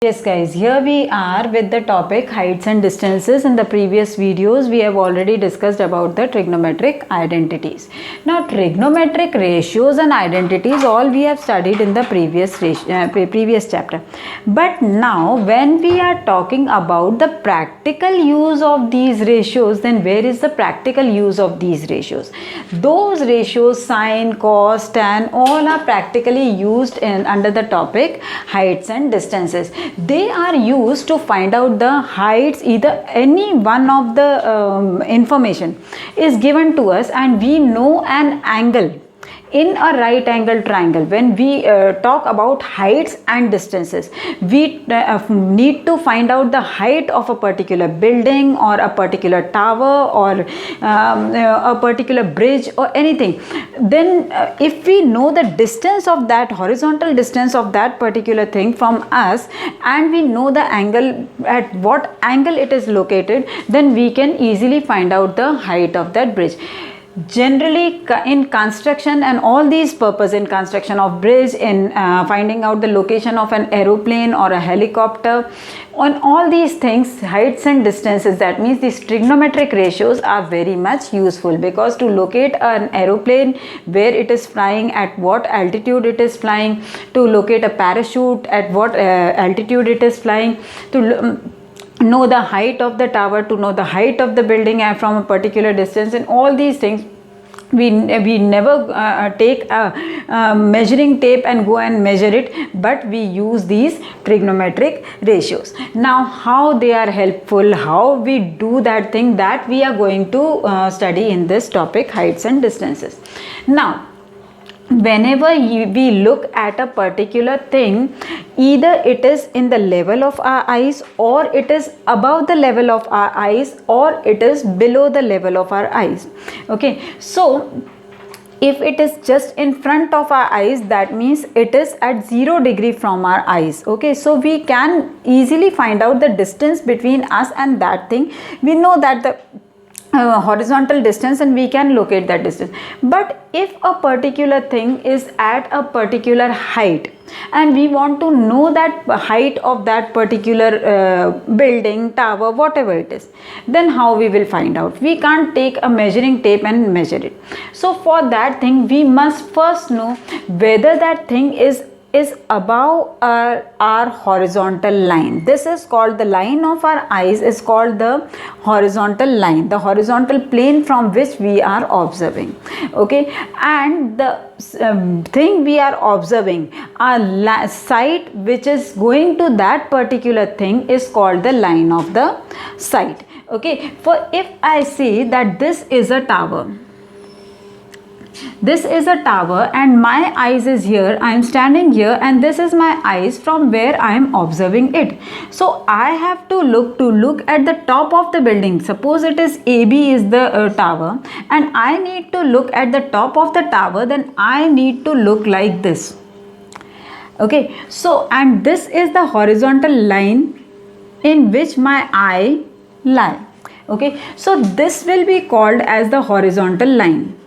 Yes guys, here we are with the topic heights and distances. In the previous videos we have already discussed about the trigonometric identities. Now trigonometric ratios and identities all we have studied in the previous chapter. But now when we are talking about the practical use of these ratios, then where is the practical use of these ratios? Those ratios, sine, cos, tan, all are practically used under the topic heights and distances. They are used to find out the heights. Either any one of the information is given to us and we know an angle in a right angle triangle. When we talk about heights and distances, we need to find out the height of a particular building or a particular tower or a particular bridge or anything. Then if we know the distance of that, horizontal distance of that particular thing from us, and we know the angle, at what angle it is located, then we can easily find out the height of that bridge. Generally in construction and all these purpose, in construction of bridge, in finding out the location of an aeroplane or a helicopter, on all these things, heights and distances, that means these trigonometric ratios are very much useful, because to locate an aeroplane, where it is flying, at what altitude it is flying, to locate a parachute, at what altitude it is flying, to know the height of the tower, to know the height of the building from a particular distance, and all these things we never take a measuring tape and go and measure it, but we use these trigonometric ratios. Now how they are helpful, how we do that thing, that we are going to study in this topic, heights and distances. Now whenever we look at a particular thing, either it is in the level of our eyes, or it is above the level of our eyes, or it is below the level of our eyes. Okay, so if it is just in front of our eyes, that means it is at 0 degree from our eyes. Okay, so we can easily find out the distance between us and that thing. We know that the horizontal distance, and we can locate that distance. But if a particular thing is at a particular height, and we want to know that height of that particular building, tower, whatever it is, then how we will find out? We can't take a measuring tape and measure it. So for that thing, we must first know whether that thing is above our horizontal line. This is called, the line of our eyes is called the horizontal line, the horizontal plane from which we are observing. Okay, and the thing we are observing, our sight which is going to that particular thing, is called the line of the sight. Okay, for if I say that this is a tower, this is a tower and my eyes is here, I am standing here, and this is my eyes from where I am observing it. So I have to look at the top of the building. Suppose it is AB is the tower, and I need to look at the top of the tower, then I need to look like this. Okay, so and this is the horizontal line in which my eye lie. Okay, so this will be called as the horizontal line.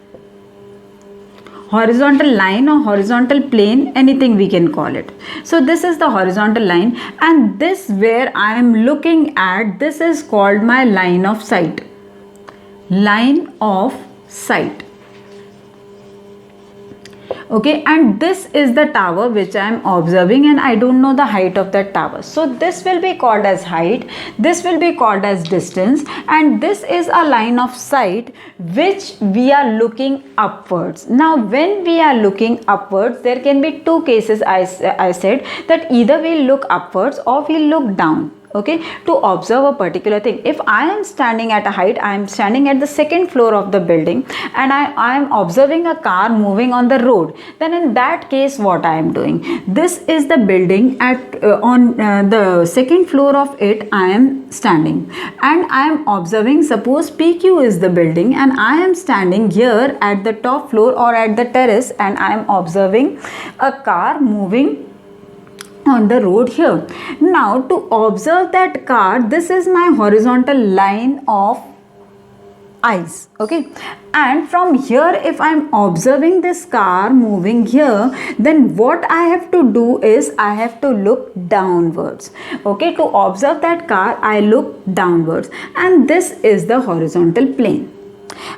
Horizontal line or horizontal plane, anything we can call it. So this is the horizontal line, and this where I am looking at, this is called my line of sight. Line of sight. Okay, and this is the tower which I am observing, and I don't know the height of that tower. So this will be called as height, this will be called as distance, and this is a line of sight which we are looking upwards. Now when we are looking upwards, there can be two cases. I said that either we look upwards or we look down. Okay, to observe a particular thing. If I am standing at a height, I am standing at the second floor of the building, and I am observing a car moving on the road, then in that case what I am doing, this is the building, at on the second floor of it I am standing, and I am observing, suppose PQ is the building, and I am standing here at the top floor or at the terrace, and I am observing a car moving on the road here. Now to observe that car, this is my horizontal line of eyes. Okay, and from here if I'm observing this car moving here, then what I have to do is I have to look downwards. Okay, to observe that car I look downwards, and this is the horizontal plane.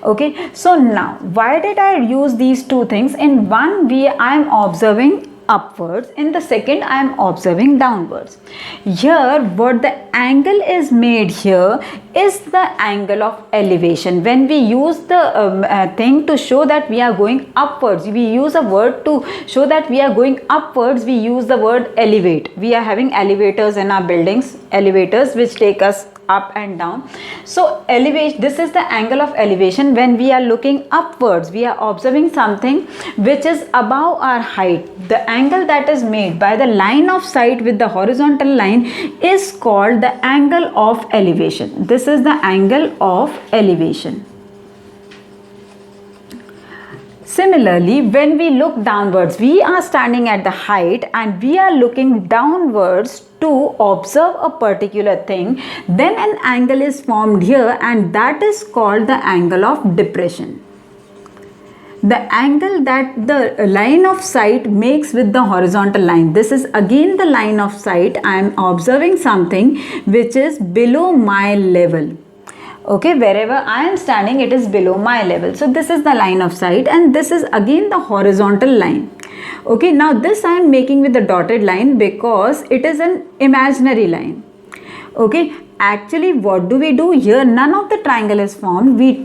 Okay, so now why did I use these two things? In one way I am observing upwards, in the second I am observing downwards. Here what the angle is made here is the angle of elevation. When we use the thing to show that we are going upwards, we use a word to show that we are going upwards, we use the word elevate. We are having elevators in our buildings, elevators which take us up and down. So elevation, this is the angle of elevation. When we are looking upwards, we are observing something which is above our height. The angle that is made by the line of sight with the horizontal line is called the angle of elevation. This is the angle of elevation. Similarly, when we look downwards, we are standing at the height and we are looking downwards to observe a particular thing, then an angle is formed here, and that is called the angle of depression. The angle that the line of sight makes with the horizontal line. This is again the line of sight. I am observing something which is below my level. Okay, wherever I am standing, it is below my level. So this is the line of sight, and this is again the horizontal line. Okay, now this I am making with the dotted line because it is an imaginary line. Okay, actually what do we do here? None of the triangle is formed. We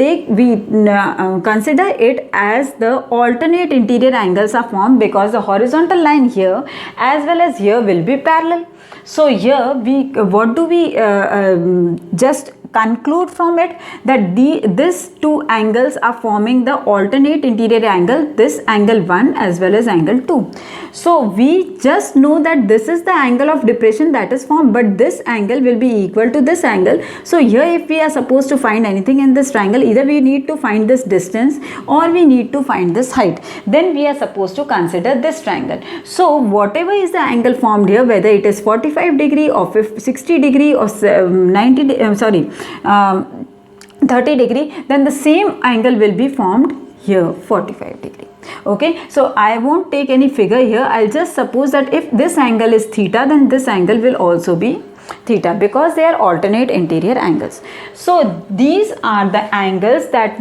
consider it as the alternate interior angles are formed because the horizontal line here as well as here will be parallel. So here we just conclude from it that these two angles are forming the alternate interior angle, this angle 1 as well as angle 2. So we just know that this is the angle of depression that is formed, but this angle will be equal to this angle. So here if we are supposed to find anything in this triangle, either we need to find this distance or we need to find this height. Then we are supposed to consider this triangle. So whatever is the angle formed here, whether it is 45 degree or 60 degree or 30 degree, then the same angle will be formed here, 45 degree. Okay, so I won't take any figure here. I'll just suppose that if this angle is theta, then this angle will also be theta because they are alternate interior angles. So these are the angles that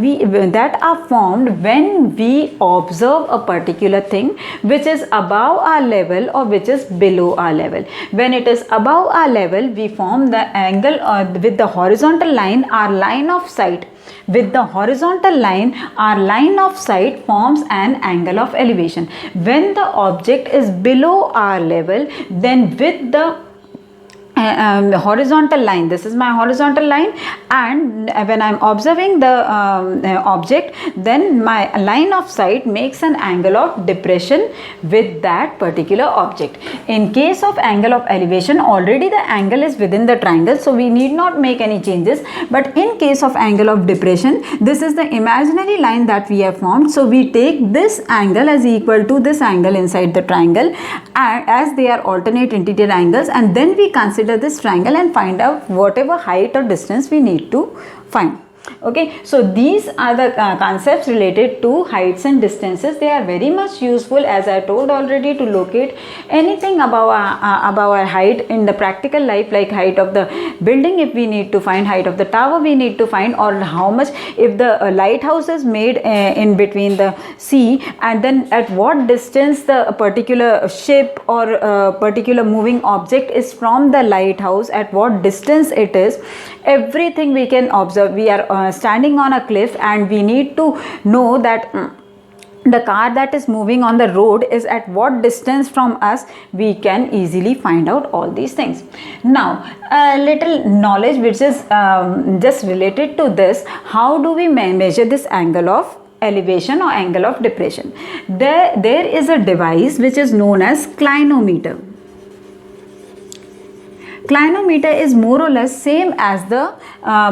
are formed when we observe a particular thing which is above our level or which is below our level. When it is above our level, we form the angle with the horizontal line, our line of sight. With the horizontal line, our line of sight forms an angle of elevation. When the object is below our level, then with the horizontal line, this is my horizontal line, and when I am observing the object, then my line of sight makes an angle of depression with that particular object. In case of angle of elevation, already the angle is within the triangle, so we need not make any changes. But in case of angle of depression, this is the imaginary line that we have formed, so we take this angle as equal to this angle inside the triangle, and as they are alternate interior angles, and then we consider this triangle and find out whatever height or distance we need to find. Okay, so these are the concepts related to heights and distances. They are very much useful, as I told already, to locate anything above our height in the practical life, like height of the building. If we need to find height of the tower, we need to find, or how much if the lighthouse is made in between the sea, and then at what distance the particular ship or particular moving object is from the lighthouse, at what distance it is. Everything we can observe. We are standing on a cliff and we need to know that the car that is moving on the road is at what distance from us. We can easily find out all these things. Now a little knowledge which is just related to this. How do we measure this angle of elevation or angle of depression? There is a device which is known as clinometer. Clinometer is more or less same as the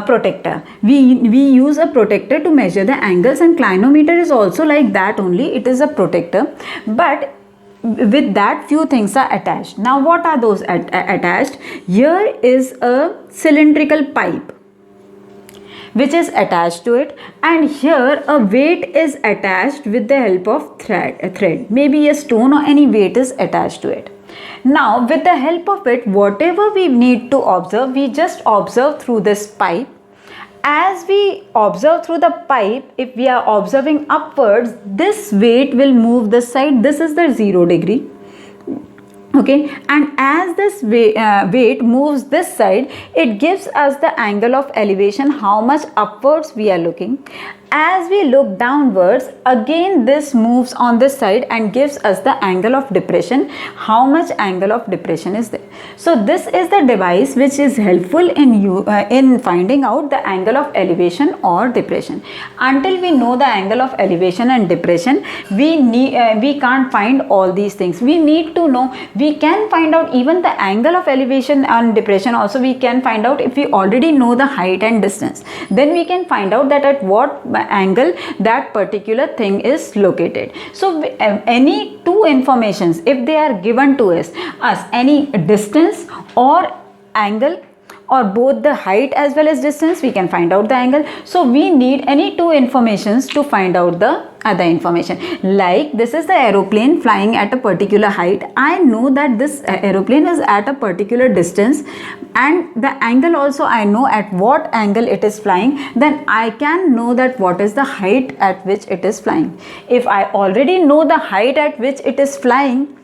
protector. We use a protector to measure the angles, and clinometer is also like that only. It is a protector, but with that few things are attached. Now what are those attached? Here is a cylindrical pipe. which is attached to it, and here a weight is attached with the help of thread. Maybe a stone or any weight is attached to it. Now with the help of it, whatever we need to observe, we just observe through this pipe. As we observe through the pipe, if we are observing upwards, this weight will move this side. This is the 0 degree. Okay, and as this weight moves this side, it gives us the angle of elevation, how much upwards we are looking. As we look downwards, again this moves on this side and gives us the angle of depression, how much angle of depression is there. So this is the device which is helpful in finding out the angle of elevation or depression. Until we know the angle of elevation and depression, we can't find all these things. We need to know, we can find out even the angle of elevation and depression also we can find out if we already know the height and distance. Then we can find out that at what angle that particular thing is located. So any two informations, if they are given to us any distance or angle, or both the height as well as distance, we can find out the angle. So we need any two informations to find out the other information. Like this is the aeroplane flying at a particular height. I know that this aeroplane is at a particular distance, and the angle also I know at what angle it is flying. Then I can know that what is the height at which it is flying. If I already know the height at which it is flying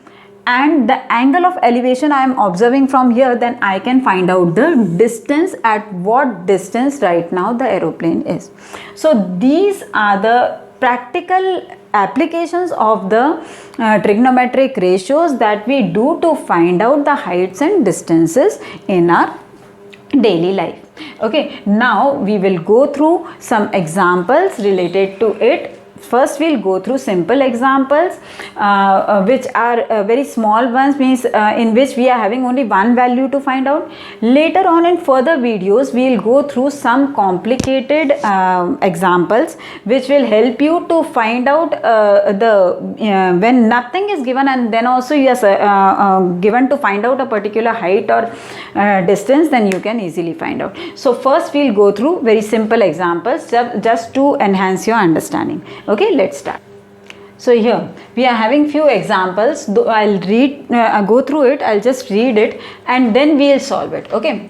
and the angle of elevation I am observing from here, then I can find out the distance, at what distance right now the aeroplane is. So these are the practical applications of the trigonometric ratios that we do to find out the heights and distances in our daily life. Okay, now we will go through some examples related to it. First we'll go through simple examples which are very small ones, means in which we are having only one value to find out. Later on in further videos we'll go through some complicated examples which will help you to find out when nothing is given and then also you are given to find out a particular height or distance, then you can easily find out. So first we'll go through very simple examples just to enhance your understanding. Okay, let's start. So here we are having few examples. I'll go through it. I'll just read it and then we'll solve it. Okay.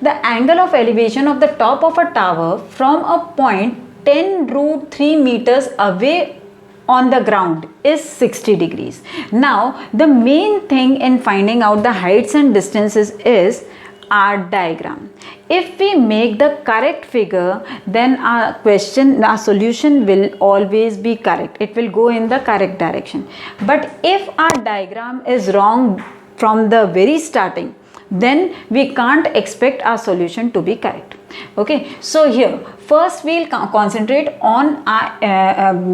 The angle of elevation of the top of a tower from a point 10√3 meters away on the ground is 60 degrees. Now the main thing in finding out the heights and distances is our diagram. If we make the correct figure, then our solution will always be correct. It will go in the correct direction. But if our diagram is wrong from the very starting, then we can't expect our solution to be correct. Okay, so here first we'll concentrate on our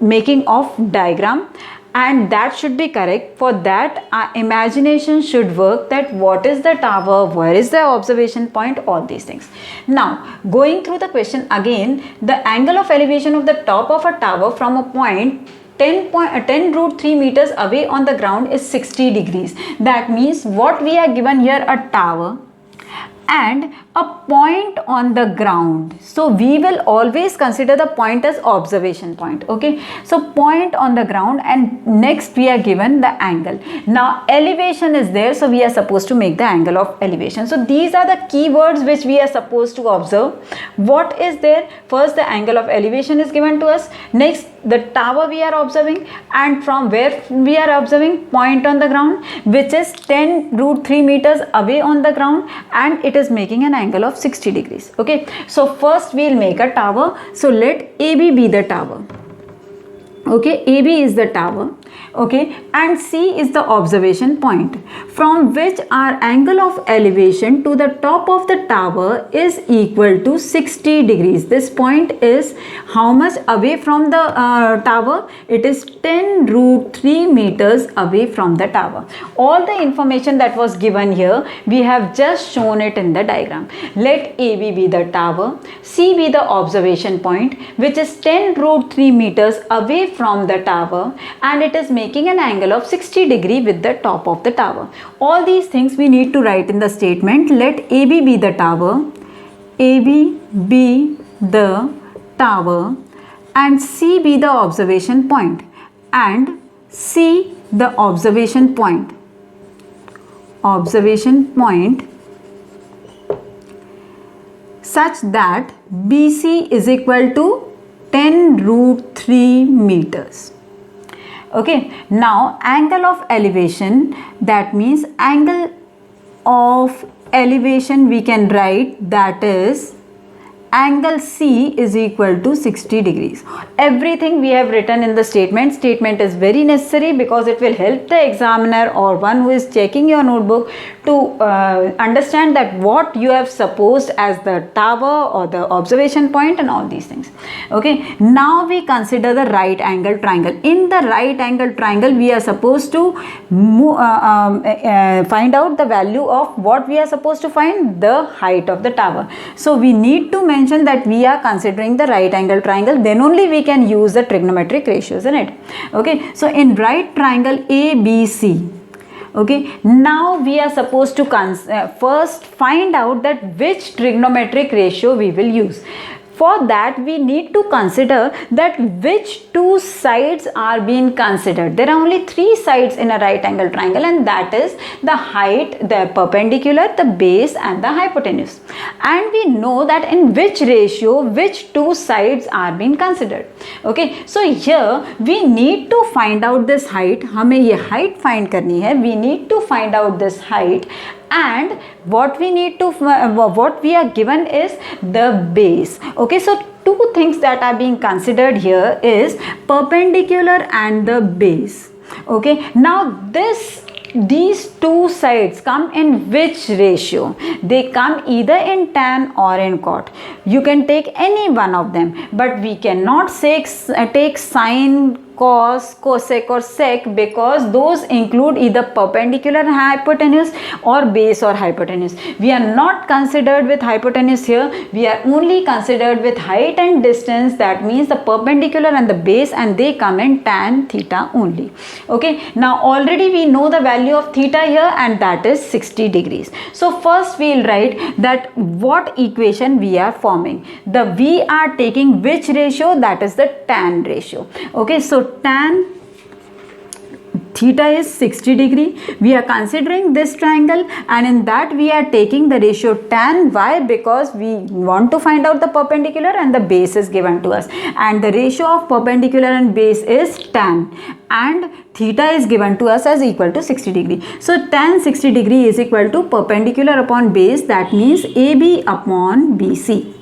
making of diagram, and that should be correct. For that our imagination should work, that what is the tower, where is the observation point, all these things. Now going through the question again, the angle of elevation of the top of a tower from a point 10√3 meters away on the ground is 60 degrees. That means what we are given here, a tower and a point on the ground. So we will always consider the point as observation point. Okay, so point on the ground, and next we are given the angle. Now elevation is there, so we are supposed to make the angle of elevation. So these are the keywords which we are supposed to observe. What is there? First the angle of elevation is given to us, next the tower we are observing, and from where we are observing, point on the ground, which is 10√3 meters away on the ground, and it is making an angle of 60 degrees. Okay, so first we'll make a tower. So let AB be the tower. Okay, AB is the tower. Okay, and C is the observation point from which our angle of elevation to the top of the tower is equal to 60 degrees. This point is how much away from the tower? It is 10√3 meters away from the tower. All the information that was given here, we have just shown it in the diagram. Let AB be the tower, C be the observation point, which is 10√3 meters away from the tower, and it is making an angle of 60 degree with the top of the tower. All these things we need to write in the statement. Let AB be the tower, AB be the tower and C be the observation point, and C the observation point such that BC is equal to 10 root 3 meters. Okay, now angle of elevation, that means angle of elevation we can write, that is angle C is equal to 60 degrees. Everything we have written in the statement. Statement is very necessary because it will help the examiner or one who is checking your notebook to understand that what you have supposed as the tower or the observation point and all these things. Okay, now we consider the right angle triangle. In the right angle triangle, we are supposed to find out the value of what we are supposed to find, the height of the tower. So we need to mention that we are considering the right angle triangle, then only we can use the trigonometric ratios in it. Okay, so in right triangle ABC, okay, now we are supposed to first find out that which trigonometric ratio we will use. For that, we need to consider that which two sides are being considered. There are only three sides in a right angle triangle, and that is the height, the perpendicular, the base and the hypotenuse. And we know that in which ratio which two sides are being considered. Okay, so here we need to find out this height. हमें ये height find करनी है. We need to find out this height. And what we need to, what we are given is the base. Okay, so two things that are being considered here is perpendicular and the base. Okay, now these two sides come in which ratio? They come either in tan or in cot. You can take any one of them, but we cannot take sine, cos, cosec or sec, because those include either perpendicular hypotenuse or base or hypotenuse. We are not considered with hypotenuse here. We are only considered with height and distance. That means the perpendicular and the base, and they come in tan theta only. Okay, now already we know the value of theta here, and that is 60 degrees. So first we will write that what equation we are forming. We are taking which ratio? That is the tan ratio. Okay, so tan theta is 60 degree. We are considering this triangle, and in that we are taking the ratio tan. Why? Because we want to find out the perpendicular and the base is given to us, and the ratio of perpendicular and base is tan, and theta is given to us as equal to 60 degree. So tan 60 degree is equal to perpendicular upon base, that means AB upon BC.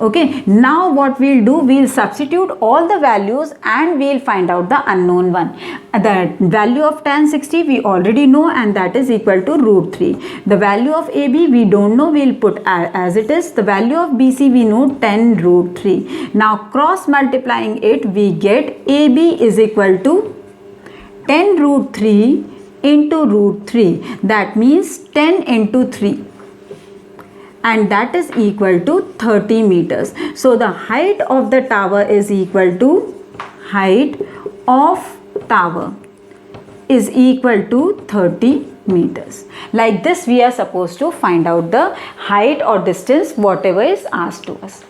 Okay, now what we'll do, we'll substitute all the values and we'll find out the unknown one. The value of tan 60 we already know, and that is equal to root 3. The value of AB we don't know, we'll put as it is. The value of BC we know 10 root 3. Now cross multiplying it, we get AB is equal to 10 root 3 into root 3. That means 10 into 3. And that is equal to 30 meters. So the height of the tower is equal to height of tower is equal to 30 meters. Like this we are supposed to find out the height or distance, whatever is asked to us.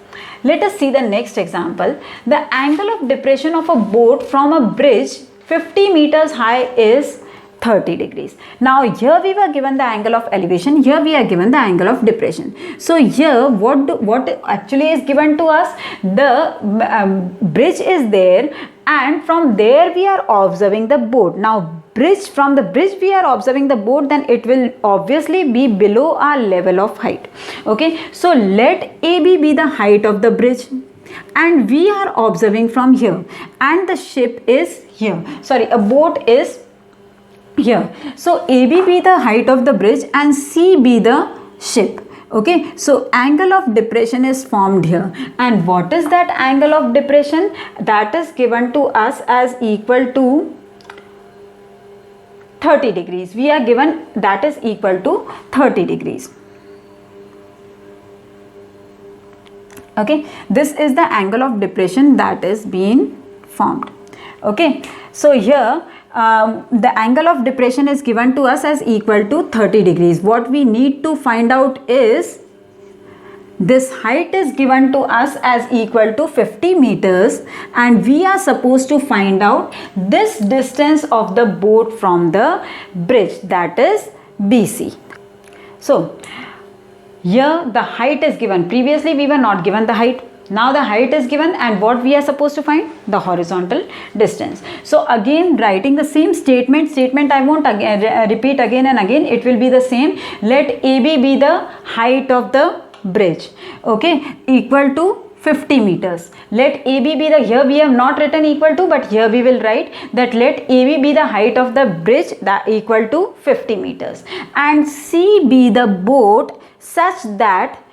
Let us see the next example. The angle of depression of a boat from a bridge 50 meters high is 30 degrees. Now here we were given the angle of elevation, here we are given the angle of depression. So here what actually is given to us, the bridge is there, and from there we are observing the boat. Now from the bridge we are observing the boat, then it will obviously be below our level of height. Okay, so let AB be the height of the bridge, and we are observing from here, and the ship is here, sorry, a boat is here. So AB be the height of the bridge and C be the ship. Okay, so angle of depression is formed here, and what is that angle of depression? That is given to us as equal to 30 degrees. We are given that is equal to 30 degrees. Okay, this is the angle of depression that is being formed. Okay, so here the angle of depression is given to us as equal to 30 degrees. What we need to find out is this height is given to us as equal to 50 meters, and we are supposed to find out this distance of the boat from the bridge, that is BC. So here the height is given. Previously we were not given the height. Now the height is given, and what we are supposed to find? The horizontal distance. So again, writing the same statement I won't again repeat again and again. It will be the same. Let AB be the height of the bridge, okay, equal to 50 meters. Let AB be the, here we have not written equal to, but here we will write that let AB be the height of the bridge, that equal to 50 meters, and C be the boat such that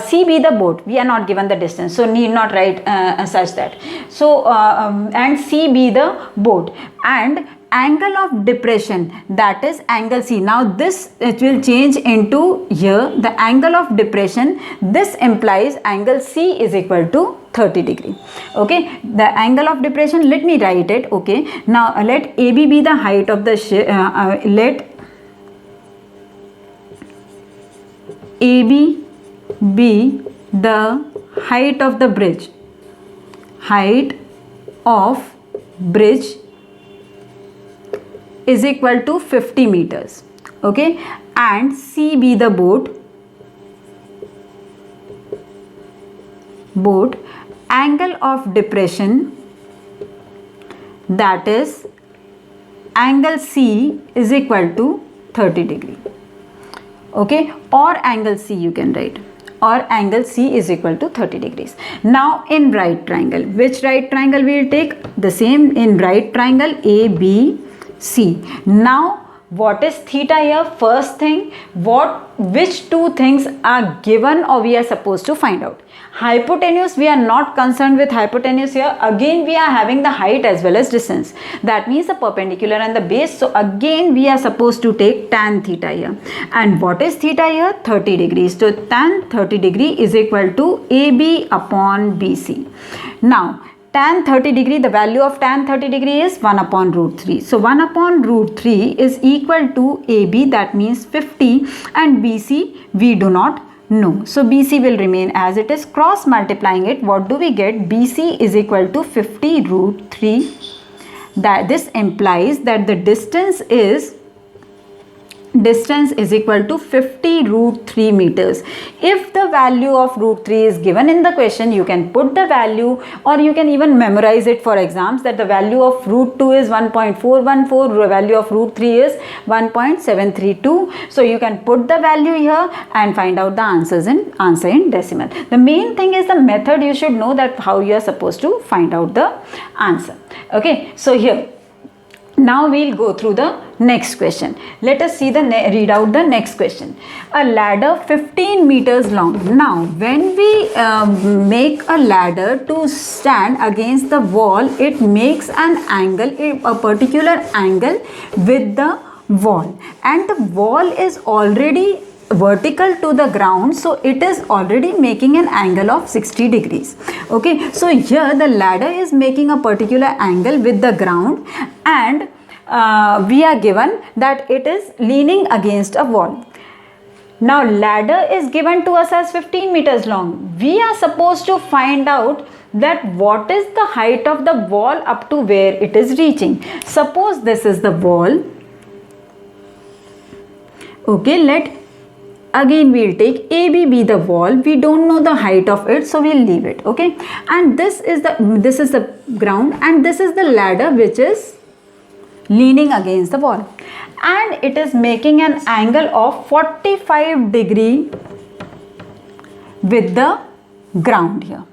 C be the boat. We are not given the distance, so need not write such that. So and C be the boat, and angle of depression, that is angle C. Now this, it will change into here the angle of depression. This implies angle C is equal to 30 degree. Okay, the angle of depression, let me write it. Okay, now let AB be the height of the ship. Let AB be the height of the bridge, height of bridge is equal to 50 meters, okay, and C be the boat, angle of depression, that is angle C is equal to 30 degree, okay, or angle C you can write, or angle C is equal to 30 degrees. Now in right triangle, which right triangle we will take? The same in right triangle ABC. Now what is theta here? First thing, which two things are given or we are supposed to find out? Hypotenuse, we are not concerned with hypotenuse here. Again we are having the height as well as distance. That means the perpendicular and the base. So again we are supposed to take tan theta here. And what is theta here? 30 degrees. So tan 30 degree is equal to AB upon BC. Now tan 30 degree, the value of tan 30 degree is 1 upon root 3. So 1 upon root 3 is equal to AB, that means 50, and BC we do not know. So BC will remain as it is. Cross multiplying it, what do we get? BC is equal to 50 root 3. That this implies that the distance is equal to 50 root 3 meters. If the value of root 3 is given in the question, you can put the value, or you can even memorize it for exams, that the value of root 2 is 1.414, the value of root 3 is 1.732. So you can put the value here and find out the answer in decimal. The main thing is the method. You should know that how you are supposed to find out the answer. Okay, so here now we'll go through the next question. Let us see read out the next question. A ladder 15 meters long. Now when we make a ladder to stand against the wall, it makes an angle, a particular angle with the wall, and the wall is already vertical to the ground, so it is already making an angle of 60 degrees. Okay, so here the ladder is making a particular angle with the ground, and we are given that it is leaning against a wall. Now ladder is given to us as 15 meters long. We are supposed to find out that what is the height of the wall up to where it is reaching. Suppose this is the wall. Okay, let again we'll take AB be the wall. We don't know the height of it, so we'll leave it. Okay, and this is the ground, and this is the ladder which is leaning against the wall, and it is making an angle of 45 degree with the ground here.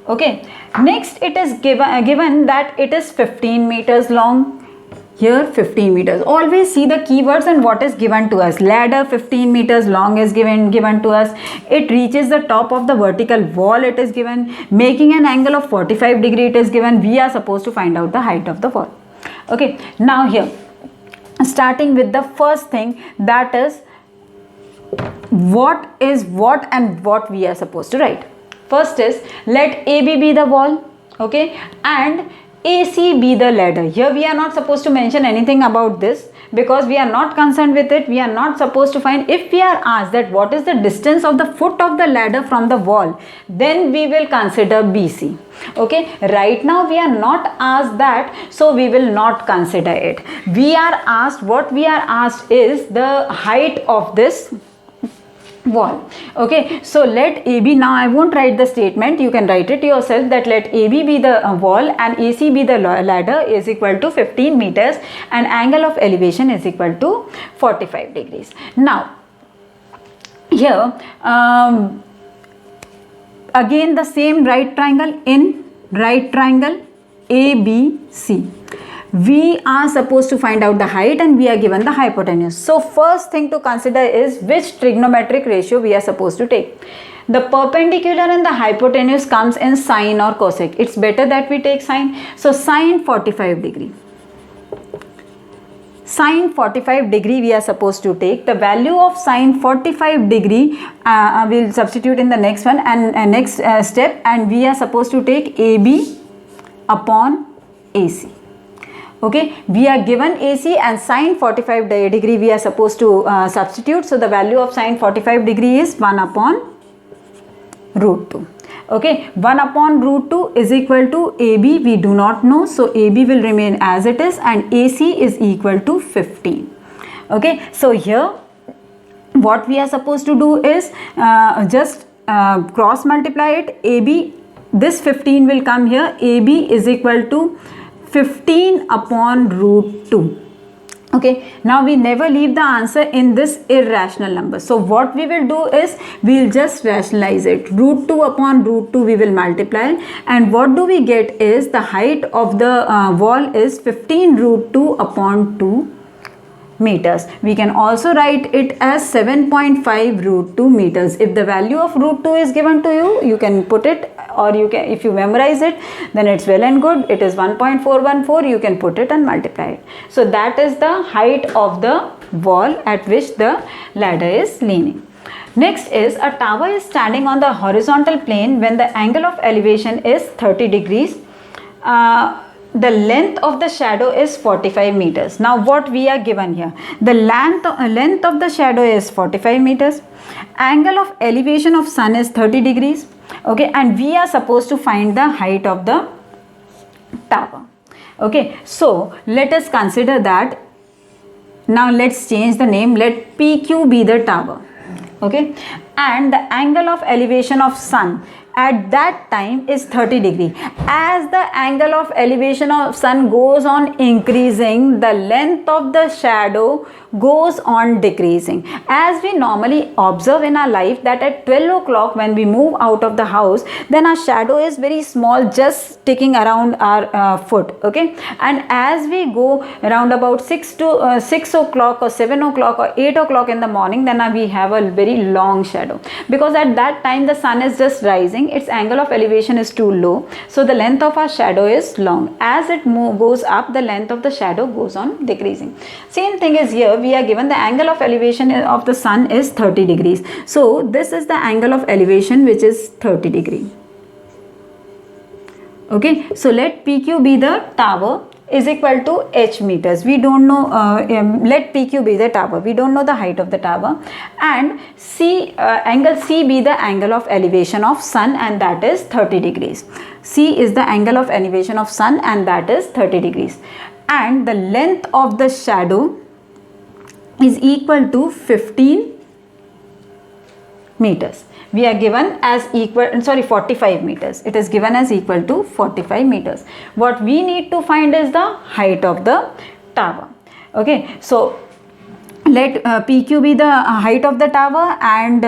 Okay, next it is given that it is 15 meters long. Here 15 meters. Always see the keywords and what is given to us. Ladder 15 meters long is given to us. It reaches the top of the vertical wall, it is given. Making an angle of 45 degree, it is given. We are supposed to find out the height of the wall. Okay, now here starting with the first thing, that is what is what and what we are supposed to write. First is let AB be the wall, okay, and AC be the ladder. Here we are not supposed to mention anything about this, because we are not concerned with it. We are not supposed to find. If we are asked that what is the distance of the foot of the ladder from the wall, then we will consider BC. Okay, right now we are not asked that, so we will not consider it. We are asked, what we are asked is the height of this wall. Okay, so let AB, now I won't write the statement, you can write it yourself, that let AB be the wall and AC be the ladder, is equal to 15 meters and angle of elevation is equal to 45 degrees. Now here again the same right triangle, in right triangle ABC, we are supposed to find out the height and we are given the hypotenuse. So first thing to consider is which trigonometric ratio we are supposed to take. The perpendicular and the hypotenuse comes in sine or cosec. It's better that we take sine. So sine 45 degree. Sine 45 degree we are supposed to take. The value of sine 45 degree we'll substitute in the next one and next step, and we are supposed to take AB upon AC. Okay, we are given AC and sine 45 degree we are supposed to substitute. So the value of sine 45 degree is 1 upon root 2. Okay, 1 upon root 2 is equal to AB, we do not know, so AB will remain as it is, and AC is equal to 15. Okay, so here what we are supposed to do is just cross multiply it. AB, this 15 will come here, AB is equal to 15 upon root 2. Okay, now we never leave the answer in this irrational number. So what we will do is, we will just rationalize it. Root 2 upon root 2 we will multiply, and what do we get is the height of the wall is 15 root 2 upon 2 meters. We can also write it as 7.5 root 2 meters. If the value of root 2 is given to you, you can put it, or you can, if you memorize it, then it's well and good. It is 1.414, you can put it and multiply it. So that is the height of the wall at which the ladder is leaning. Next is, a tower is standing on the horizontal plane when the angle of elevation is 30 degrees. The length of the shadow is 45 meters. Now what we are given here, the length of the shadow is 45 meters, angle of elevation of sun is 30 degrees. Okay, and we are supposed to find the height of the tower. Okay, so let us consider that. Now let's change the name, let PQ be the tower. Okay, and the angle of elevation of sun at that time is 30 degree. As the angle of elevation of sun goes on increasing, the length of the shadow goes on decreasing. As we normally observe in our life that at 12 o'clock when we move out of the house, then our shadow is very small, just sticking around our foot. Okay, and as we go around about 6 o'clock or 7 o'clock or 8 o'clock in the morning, then we have a very long shadow, because at that time the sun is just rising, its angle of elevation is too low, so the length of our shadow is long. As it goes up, the length of the shadow goes on decreasing. Same thing is here. We are given the angle of elevation of the sun is 30 degrees. So this is the angle of elevation which is 30 degree. Okay, so let PQ be the tower is equal to h meters. We don't know, let PQ be the tower, we don't know the height of the tower, and angle C be the angle of elevation of sun, and that is 30 degrees. C is the angle of elevation of sun, and that is 30 degrees, and the length of the shadow is equal to 15 meters. We are given as 45 meters. It is given as equal to 45 meters. What we need to find is the height of the tower. Okay, so let PQ be the height of the tower, and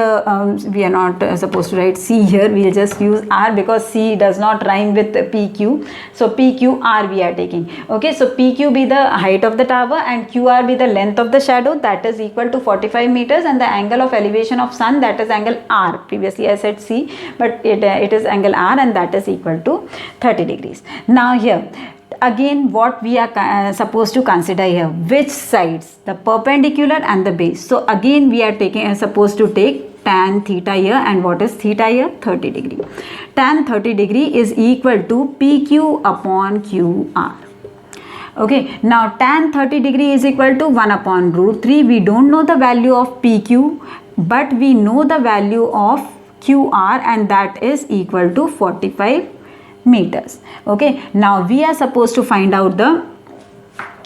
we are not supposed to write C here. We will just use R because C does not rhyme with PQ. So PQR we are taking. Okay, so PQ be the height of the tower and QR be the length of the shadow, that is equal to 45 meters, and the angle of elevation of sun, that is angle R. Previously I said C, but it is angle R, and that is equal to 30 degrees. Now here again what we are supposed to consider here, which sides, the perpendicular and the base. So again we are supposed to take tan theta here, and what is theta here? 30 degree. Tan 30 degree is equal to PQ upon QR. Okay, now tan 30 degree is equal to 1 upon root 3. We don't know the value of PQ, but we know the value of QR, and that is equal to 45 meters. Okay, now we are supposed to find out the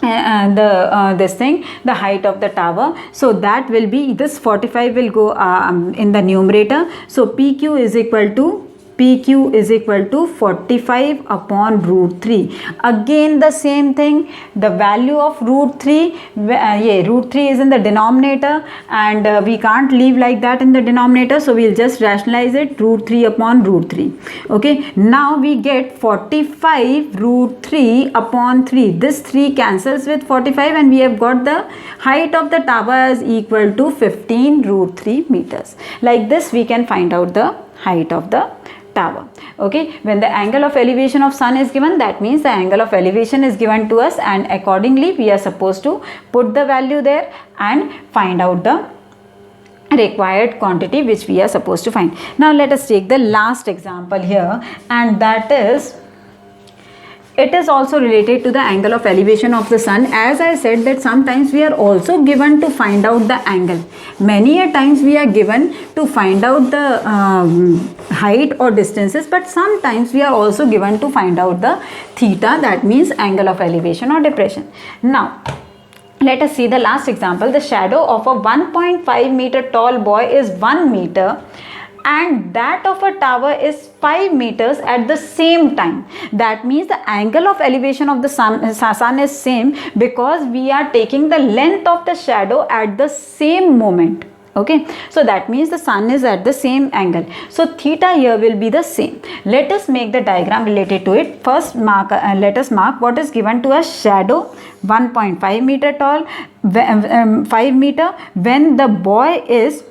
the height of the tower. So that will be, this 45 will go in the numerator. So PQ is equal to 45 upon root 3. Again the same thing, the value of root 3, root 3 is in the denominator, and we can't leave like that in the denominator, so we'll just rationalize it, root 3 upon root 3. Okay, now we get 45 root 3 upon 3. This 3 cancels with 45, and we have got the height of the tower as equal to 15 root 3 meters. Like this we can find out the height of the tower. Okay, when the angle of elevation of sun is given, that means the angle of elevation is given to us, and accordingly we are supposed to put the value there and find out the required quantity which we are supposed to find. Now let us take the last example here, and that is, it is also related to the angle of elevation of the sun. As I said that sometimes we are also given to find out the angle. Many a times we are given to find out the height or distances, but sometimes we are also given to find out the theta, that means angle of elevation or depression. Now let us see the last example. The shadow of a 1.5 meter tall boy is 1 meter and that of a tower is 5 meters at the same time. That means the angle of elevation of the sun is same, because we are taking the length of the shadow at the same moment. Okay, so that means the sun is at the same angle, so theta here will be the same. Let us make the diagram related to it. First let us mark what is given to us. Shadow 1.5 meter tall, 5 meter, when the boy is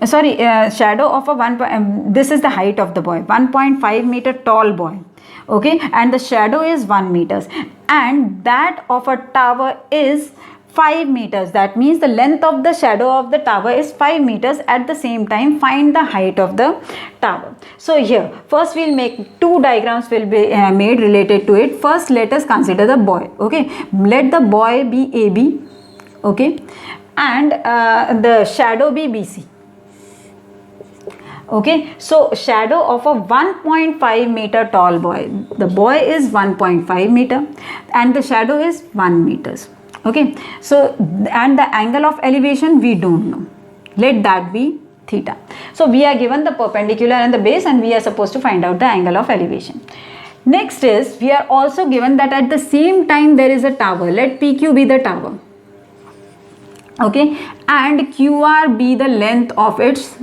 shadow of a this is the height of the boy, 1.5 meter tall boy. Okay, and the shadow is 1 meters, and that of a tower is 5 meters. That means the length of the shadow of the tower is 5 meters. At the same time, find the height of the tower. So here first we'll make two diagrams will be made related to it. First let us consider the boy. Okay, let the boy be AB. Okay, and the shadow be BC. Okay, so shadow of a 1.5 meter tall boy. The boy is 1.5 meter and the shadow is 1 meters. Okay, so and the angle of elevation we don't know. Let that be theta. So we are given the perpendicular and the base, and we are supposed to find out the angle of elevation. Next is, we are also given that at the same time there is a tower. Let PQ be the tower. Okay, and QR be the length of its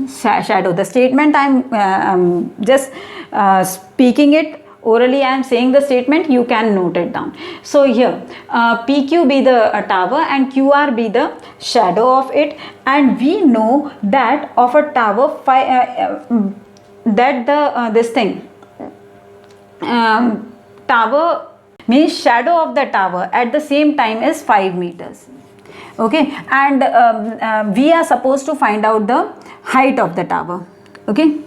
shadow. The statement I'm just speaking it orally, I am saying the statement, you can note it down. So here PQ be the tower and QR be the shadow of it, and we know that of a tower that the this thing tower means shadow of the tower at the same time is 5 meters. Okay, and we are supposed to find out the height of the tower. Okay,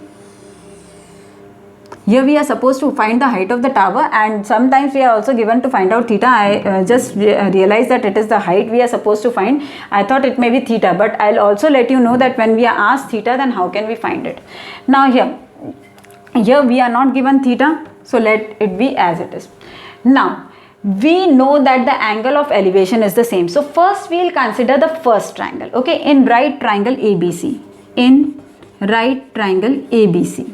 here we are supposed to find the height of the tower, and sometimes we are also given to find out theta. I just realized that it is the height we are supposed to find. I thought it may be theta, but I'll also let you know that when we are asked theta, then how can we find it. Now here we are not given theta, so let it be as it is. Now we know that the angle of elevation is the same. So first we will consider the first triangle. Okay, in right triangle ABC. In right triangle ABC,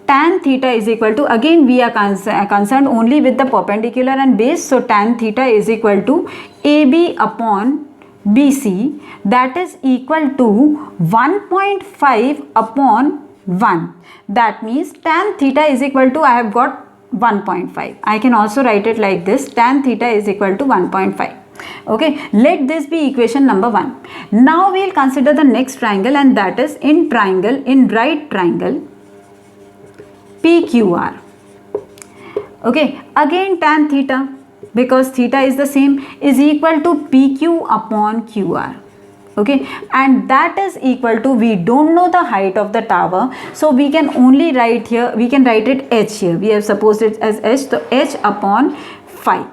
tan theta is equal to, again we are concerned only with the perpendicular and base. So tan theta is equal to AB upon BC, that is equal to 1.5 upon 1. That means tan theta is equal to, I have got 1.5. I can also write it like this, tan theta is equal to 1.5. Okay, let this be equation number 1. Now we will consider the next triangle, and that is in right triangle PQR. Okay, again tan theta, because theta is the same, is equal to PQ upon QR. okay, and that is equal to, we don't know the height of the tower, so we can only write here, we can write it h here, we have supposed it as h, so h upon 5.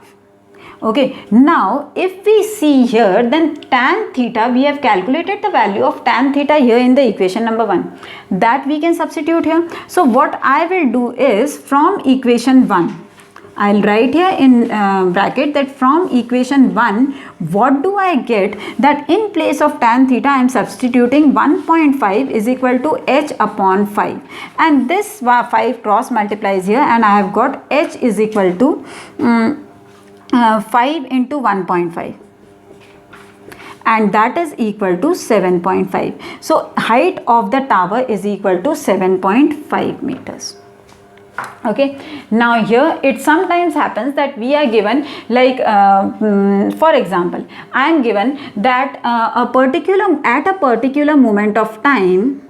Okay, now if we see here, then tan theta, we have calculated the value of tan theta here in the equation number 1, that we can substitute here. So what I will do is, from equation 1, I'll write here in bracket that from equation 1, what do I get, that in place of tan theta I am substituting 1.5 is equal to h upon 5, and this 5 cross multiplies here, and I have got h is equal to 5 into 1.5, and that is equal to 7.5. So height of the tower is equal to 7.5 meters. Okay, now here it sometimes happens that we are given, like for example, I am given that at a particular moment of time,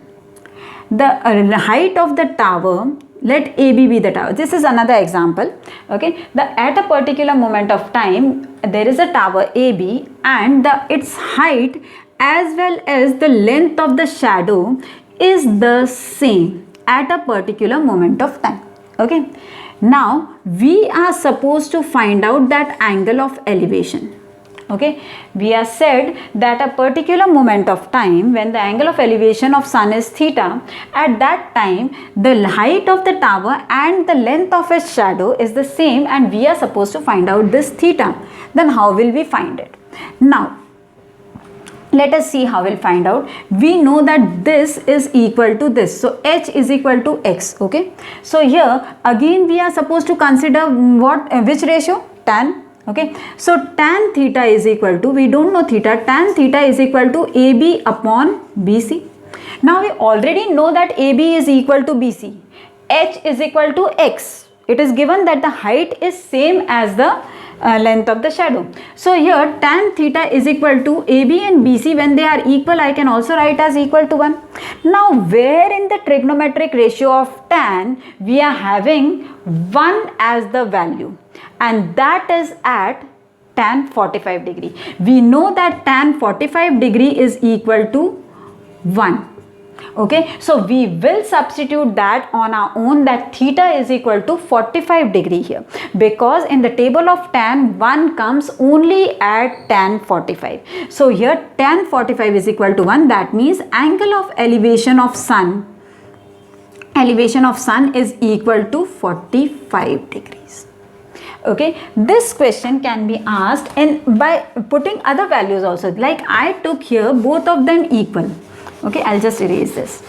the height of the tower, let AB be the tower. This is another example. Okay, at a particular moment of time, there is a tower AB, and its height as well as the length of the shadow is the same at a particular moment of time. Okay, now we are supposed to find out that angle of elevation. Okay, we are said that a particular moment of time, when the angle of elevation of sun is theta, at that time the height of the tower and the length of its shadow is the same, and we are supposed to find out this theta. Then how will we find it? Now let us see how we'll find out. We know that this is equal to this, so h is equal to x. Okay, so here again we are supposed to consider what, which ratio? Tan. Okay, so tan theta is equal to, we don't know theta, tan theta is equal to AB upon BC. Now we already know that AB is equal to BC, h is equal to x. It is given that the height is same as the length of the shadow. So here tan theta is equal to AB and BC, when they are equal, I can also write as equal to 1. Now where in the trigonometric ratio of tan we are having 1 as the value, and that is at tan 45 degree. We know that tan 45 degree is equal to 1. Okay, so we will substitute that on our own, that theta is equal to 45 degree here, because in the table of tan 1 comes only at tan 45. So here tan 45 is equal to 1, that means angle of elevation of sun is equal to 45 degrees. Okay, this question can be asked and by putting other values also, like I took here both of them equal. Okay, I'll just erase this.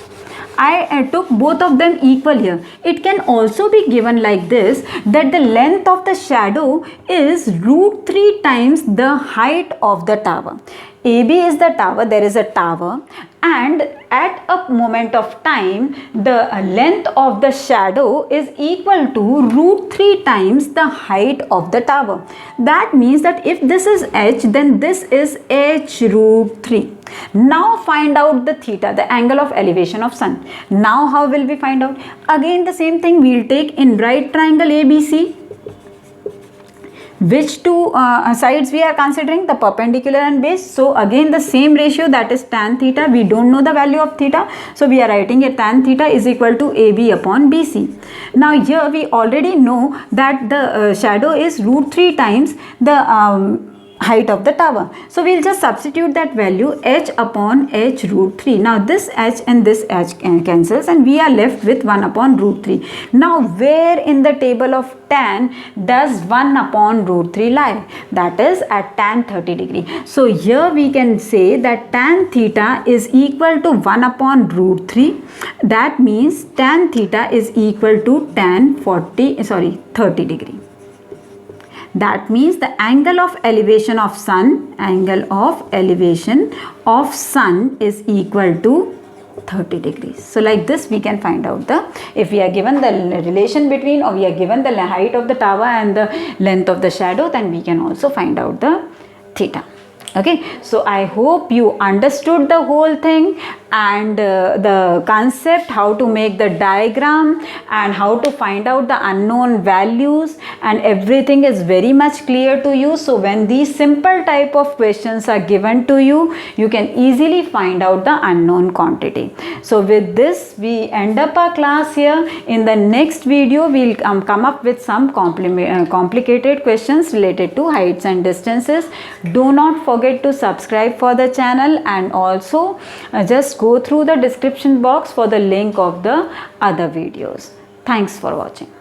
I took both of them equal here. It can also be given like this, that the length of the shadow is √3 times the height of the tower. AB is the tower, there is a tower, and at a moment of time the length of the shadow is equal to √3 times the height of the tower. That means that if this is h, then this is h √3. Now find out the theta, the angle of elevation of sun. Now how will we find out? Again the same thing, we will take in right triangle ABC. Which two sides we are considering? The perpendicular and base. So again the same ratio, that is tan theta. We don't know the value of theta, so we are writing it tan theta is equal to AB upon BC. Now here we already know that the shadow is √3 times the height of the tower. So we'll just substitute that value, h upon h √3. Now this h and this h cancels, and we are left with 1 upon √3. Now where in the table of tan does 1 upon √3 lie? That is at tan 30 degree. So here we can say that tan theta is equal to 1 upon √3. That means tan theta is equal to tan 30 degree. That means the angle of elevation of sun is equal to 30 degrees. So like this we can find out if we are given the relation between, or we are given the height of the tower and the length of the shadow, then we can also find out the theta. Okay, so I hope you understood the whole thing, and the concept, how to make the diagram and how to find out the unknown values, and everything is very much clear to you. So when these simple type of questions are given to you, you can easily find out the unknown quantity. So with this we end up our class here. In the next video we'll come up with some complicated questions related to heights and distances. Do not forget to subscribe for the channel, and also just go through the description box for the link of the other videos. Thanks for watching.